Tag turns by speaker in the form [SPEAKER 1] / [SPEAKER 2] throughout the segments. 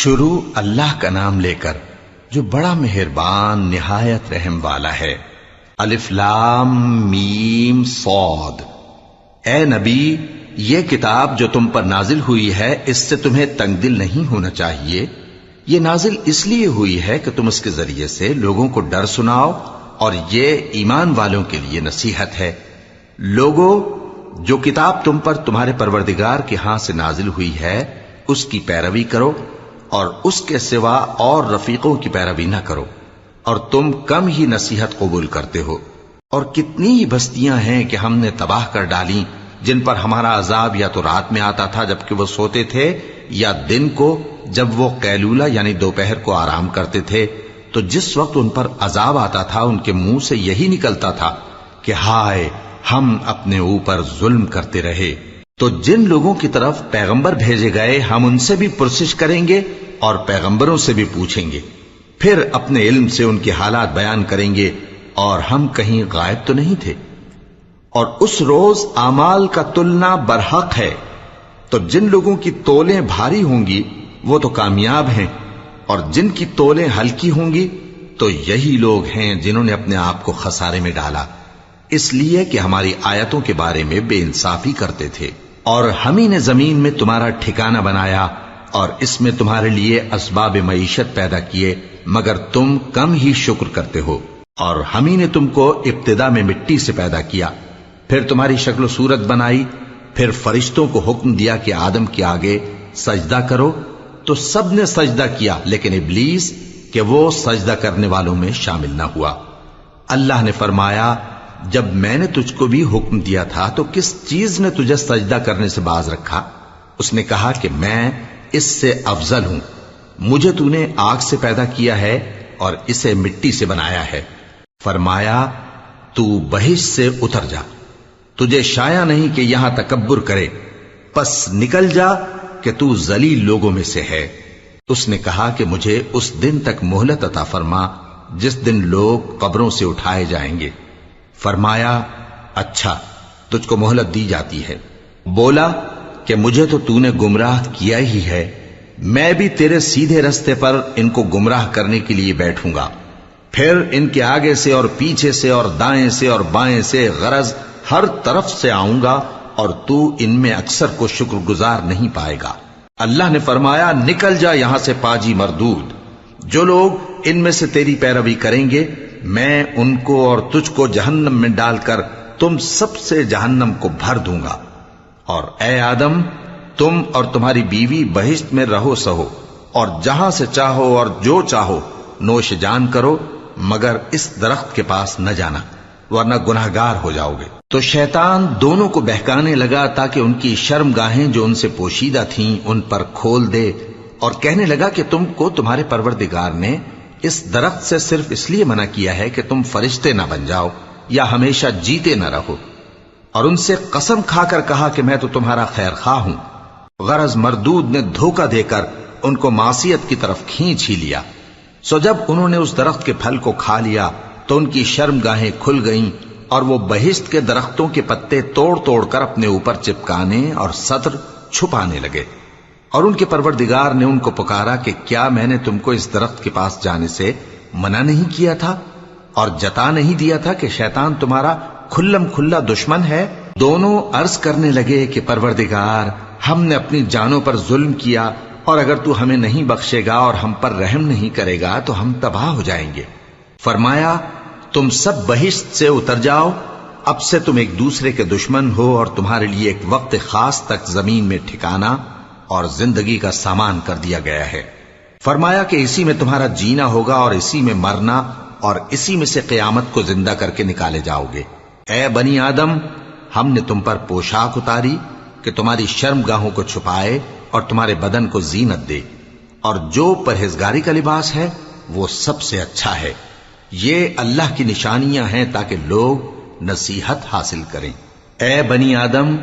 [SPEAKER 1] شروع اللہ کا نام لے کر جو بڑا مہربان نہایت رحم والا ہے۔ الف لام میم صاد۔ اے نبی، یہ کتاب جو تم پر نازل ہوئی ہے اس سے تمہیں تنگ دل نہیں ہونا چاہیے۔ یہ نازل اس لیے ہوئی ہے کہ تم اس کے ذریعے سے لوگوں کو ڈر سناؤ، اور یہ ایمان والوں کے لیے نصیحت ہے۔ لوگو، جو کتاب تم پر تمہارے پروردگار کے ہاں سے نازل ہوئی ہے اس کی پیروی کرو، اور اس کے سوا اور رفیقوں کی پیروی نہ کرو، اور تم کم ہی نصیحت قبول کرتے ہو۔ اور کتنی ہی بستیاں ہیں کہ ہم نے تباہ کر ڈالی جن پر ہمارا عذاب یا تو رات میں آتا تھا جبکہ وہ سوتے تھے، یا دن کو جب وہ قیلولہ یعنی دوپہر کو آرام کرتے تھے، تو جس وقت ان پر عذاب آتا تھا ان کے منہ سے یہی نکلتا تھا کہ ہائے، ہم اپنے اوپر ظلم کرتے رہے۔ تو جن لوگوں کی طرف پیغمبر بھیجے گئے ہم ان سے بھی پرسش کریں گے اور پیغمبروں سے بھی پوچھیں گے، پھر اپنے علم سے ان کے حالات بیان کریں گے، اور ہم کہیں غائب تو نہیں تھے۔ اور اس روز اعمال کا تلنا برحق ہے، تو جن لوگوں کی تولیں بھاری ہوں گی وہ تو کامیاب ہیں، اور جن کی تولیں ہلکی ہوں گی تو یہی لوگ ہیں جنہوں نے اپنے آپ کو خسارے میں ڈالا، اس لیے کہ ہماری آیتوں کے بارے میں بے انصافی کرتے تھے۔ اور ہم ہی نے زمین میں تمہارا ٹھکانہ بنایا اور اس میں تمہارے لیے اسباب معیشت پیدا کیے، مگر تم کم ہی شکر کرتے ہو۔ اور ہم ہی نے تم کو ابتدا میں مٹی سے پیدا کیا، پھر تمہاری شکل و صورت بنائی، پھر فرشتوں کو حکم دیا کہ آدم کے آگے سجدہ کرو، تو سب نے سجدہ کیا لیکن ابلیس کہ وہ سجدہ کرنے والوں میں شامل نہ ہوا۔ اللہ نے فرمایا، جب میں نے تجھ کو بھی حکم دیا تھا تو کس چیز نے تجھے سجدہ کرنے سے باز رکھا؟ اس نے کہا کہ میں اس سے افضل ہوں، مجھے تو نے آگ سے پیدا کیا ہے اور اسے مٹی سے بنایا ہے۔ فرمایا، تو بہشت سے اتر جا، تجھے شایع نہیں کہ یہاں تکبر کرے، پس نکل جا کہ تو ذلیل لوگوں میں سے ہے۔ اس نے کہا کہ مجھے اس دن تک مہلت عطا فرما جس دن لوگ قبروں سے اٹھائے جائیں گے۔ فرمایا، اچھا، تجھ کو مہلت دی جاتی ہے۔ بولا کہ مجھے تو نے گمراہ کیا ہی ہے، میں بھی تیرے سیدھے رستے پر ان کو گمراہ کرنے کے لیے بیٹھوں گا، پھر ان کے آگے سے اور پیچھے سے اور دائیں سے اور بائیں سے، غرض ہر طرف سے آؤں گا، اور تو ان میں اکثر کو شکر گزار نہیں پائے گا۔ اللہ نے فرمایا، نکل جا یہاں سے پاجی مردود، جو لوگ ان میں سے تیری پیروی کریں گے میں ان کو اور تجھ کو جہنم میں ڈال کر تم سب سے جہنم کو بھر دوں گا۔ اور اے آدم، تم اور تمہاری بیوی بہشت میں رہو سہو، اور جہاں سے چاہو اور جو چاہو نوش جان کرو، مگر اس درخت کے پاس نہ جانا ورنہ گناہگار ہو جاؤ گے۔ تو شیطان دونوں کو بہکانے لگا تاکہ ان کی شرم گاہیں جو ان سے پوشیدہ تھیں ان پر کھول دے، اور کہنے لگا کہ تم کو تمہارے پروردگار نے اس درخت سے صرف اس لیے منع کیا ہے کہ تم فرشتے نہ بن جاؤ یا ہمیشہ جیتے نہ رہو۔ اور ان سے قسم کھا کر کہا کہ میں تو تمہارا خیر خواہ ہوں۔ غرض مردود نے دھوکہ دے کر ان کو معصیت کی طرف کھینچ ہی لیا۔ سو جب انہوں نے اس درخت کے پھل کو کھا لیا تو ان کی شرم گاہیں کھل گئیں، اور وہ بہشت کے درختوں کے پتے توڑ توڑ کر اپنے اوپر چپکانے اور سطر چھپانے لگے۔ اور ان کے پروردگار نے ان کو پکارا کہ کیا میں نے تم کو اس درخت کے پاس جانے سے منع نہیں کیا تھا، اور جتا نہیں دیا تھا کہ شیطان تمہارا کھلم کھلا دشمن ہے؟ دونوں عرض کرنے لگے کہ پروردگار، ہم نے اپنی جانوں پر ظلم کیا، اور اگر تو ہمیں نہیں بخشے گا اور ہم پر رحم نہیں کرے گا تو ہم تباہ ہو جائیں گے۔ فرمایا، تم سب بہشت سے اتر جاؤ، اب سے تم ایک دوسرے کے دشمن ہو، اور تمہارے لیے ایک وقت خاص تک زمین میں ٹھکانا اور زندگی کا سامان کر دیا گیا ہے۔ فرمایا کہ اسی میں تمہارا جینا ہوگا اور اسی میں مرنا، اور اسی میں سے قیامت کو زندہ کر کے نکالے جاؤ گے۔ اے بنی آدم، ہم نے تم پر پوشاک اتاری کہ تمہاری شرم گاہوں کو چھپائے اور تمہارے بدن کو زینت دے، اور جو پرہیزگاری کا لباس ہے وہ سب سے اچھا ہے۔ یہ اللہ کی نشانیاں ہیں تاکہ لوگ نصیحت حاصل کریں۔ اے بنی آدم،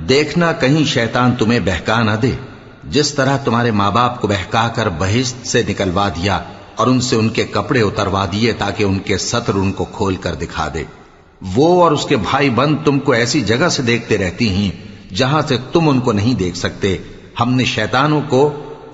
[SPEAKER 1] دیکھنا کہیں شیطان تمہیں بہکا نہ دے، جس طرح تمہارے ماں باپ کو بہکا کر بہشت سے نکلوا دیا اور ان سے ان کے کپڑے اتروا دیے تاکہ ان کے سطر ان کو کھول کر دکھا دے۔ وہ اور اس کے بھائی بند تم کو ایسی جگہ سے دیکھتے رہتی ہیں جہاں سے تم ان کو نہیں دیکھ سکتے۔ ہم نے شیطانوں کو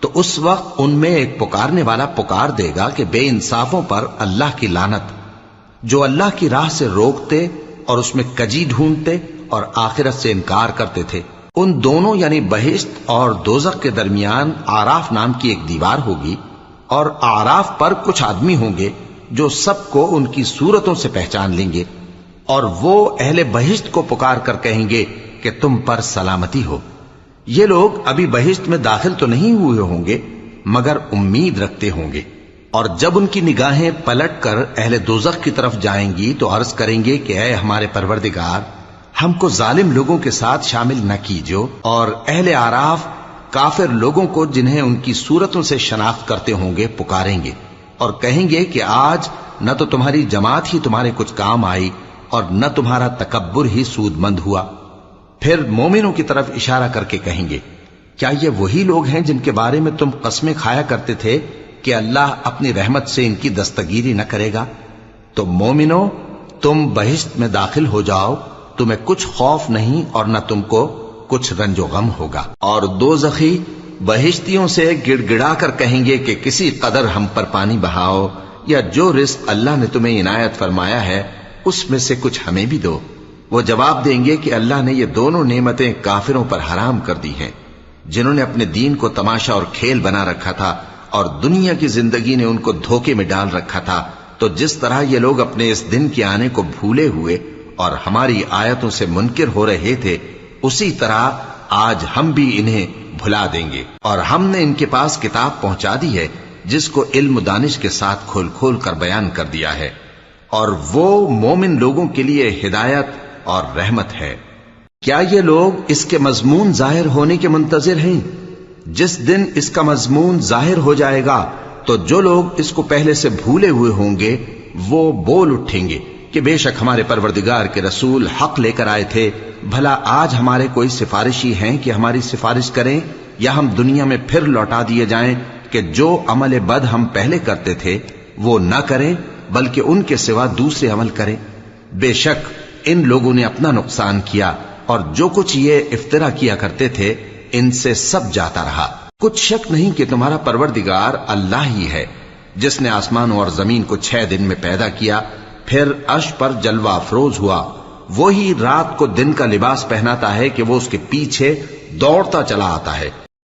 [SPEAKER 1] تو اس وقت ان میں ایک پکارنے والا پکار دے گا کہ بے انصافوں پر اللہ کی لعنت، جو اللہ کی راہ سے روکتے اور اس میں کجی ڈھونڈتے اور آخرت سے انکار کرتے تھے۔ ان دونوں یعنی بہشت اور دوزخ کے درمیان آراف نام کی ایک دیوار ہوگی، اور آراف پر کچھ آدمی ہوں گے جو سب کو ان کی صورتوں سے پہچان لیں گے، اور وہ اہل بہشت کو پکار کر کہیں گے کہ تم پر سلامتی ہو۔ یہ لوگ ابھی بہشت میں داخل تو نہیں ہوئے ہوں گے مگر امید رکھتے ہوں گے، اور جب ان کی نگاہیں پلٹ کر اہل دوزخ کی طرف جائیں گی تو عرض کریں گے کہ اے ہمارے پروردگار، ہم کو ظالم لوگوں کے ساتھ شامل نہ کیجو۔ اور اہل آراف کافر لوگوں کو جنہیں ان کی صورتوں سے شناخت کرتے ہوں گے پکاریں گے اور کہیں گے کہ آج نہ تو تمہاری جماعت ہی تمہارے کچھ کام آئی اور نہ تمہارا تکبر ہی سود مند ہوا۔ پھر مومنوں کی طرف اشارہ کر کے کہیں گے، کیا یہ وہی لوگ ہیں جن کے بارے میں تم قسمیں کھایا کرتے تھے کہ اللہ اپنی رحمت سے ان کی دستگیری نہ کرے گا؟ تو مومنوں، تم بہشت میں داخل ہو جاؤ، تمہیں کچھ خوف نہیں اور نہ تم کو کچھ رنج و غم ہوگا۔ اور دوزخی بہشتیوں سے گڑ گڑا کر کہیں گے کہ کسی قدر ہم پر پانی بہاؤ، یا جو رزق اللہ نے تمہیں عنایت فرمایا ہے اس میں سے کچھ ہمیں بھی دو۔ وہ جواب دیں گے کہ اللہ نے یہ دونوں نعمتیں کافروں پر حرام کر دی ہیں، جنہوں نے اپنے دین کو تماشا اور کھیل بنا رکھا تھا اور دنیا کی زندگی نے ان کو دھوکے میں ڈال رکھا تھا۔ تو جس طرح یہ لوگ اپنے اس دن کے آنے کو بھولے ہوئے اور ہماری آیتوں سے منکر ہو رہے تھے، اسی طرح آج ہم بھی انہیں بھلا دیں گے۔ اور ہم نے ان کے پاس کتاب پہنچا دی ہے جس کو علم و دانش کے ساتھ کھول کھول کر بیان کر دیا ہے، اور وہ مومن لوگوں کے لیے ہدایت اور رحمت ہے۔ کیا یہ لوگ اس کے مضمون ظاہر ہونے کے منتظر ہیں؟ جس دن اس کا مضمون ظاہر ہو جائے گا تو جو لوگ اس کو پہلے سے بھولے ہوئے ہوں گے وہ بول اٹھیں گے کہ بے شک ہمارے پروردگار کے رسول حق لے کر آئے تھے، بھلا آج ہمارے کوئی سفارشی ہیں کہ ہماری سفارش کریں، یا ہم دنیا میں پھر لوٹا دیے جائیں کہ جو عمل بد ہم پہلے کرتے تھے وہ نہ کریں بلکہ ان کے سوا دوسرے عمل کریں۔ بے شک ان لوگوں نے اپنا نقصان کیا، اور جو کچھ یہ افترا کیا کرتے تھے ان سے سب جاتا رہا۔ کچھ شک نہیں کہ تمہارا پروردگار اللہ ہی ہے جس نے آسمانوں اور زمین کو 6 دن میں پیدا کیا، پھر عرش پر جلوہ افروز ہوا۔ وہی رات کو دن کا لباس پہناتا ہے کہ وہ اس کے پیچھے دوڑتا چلا آتا ہے،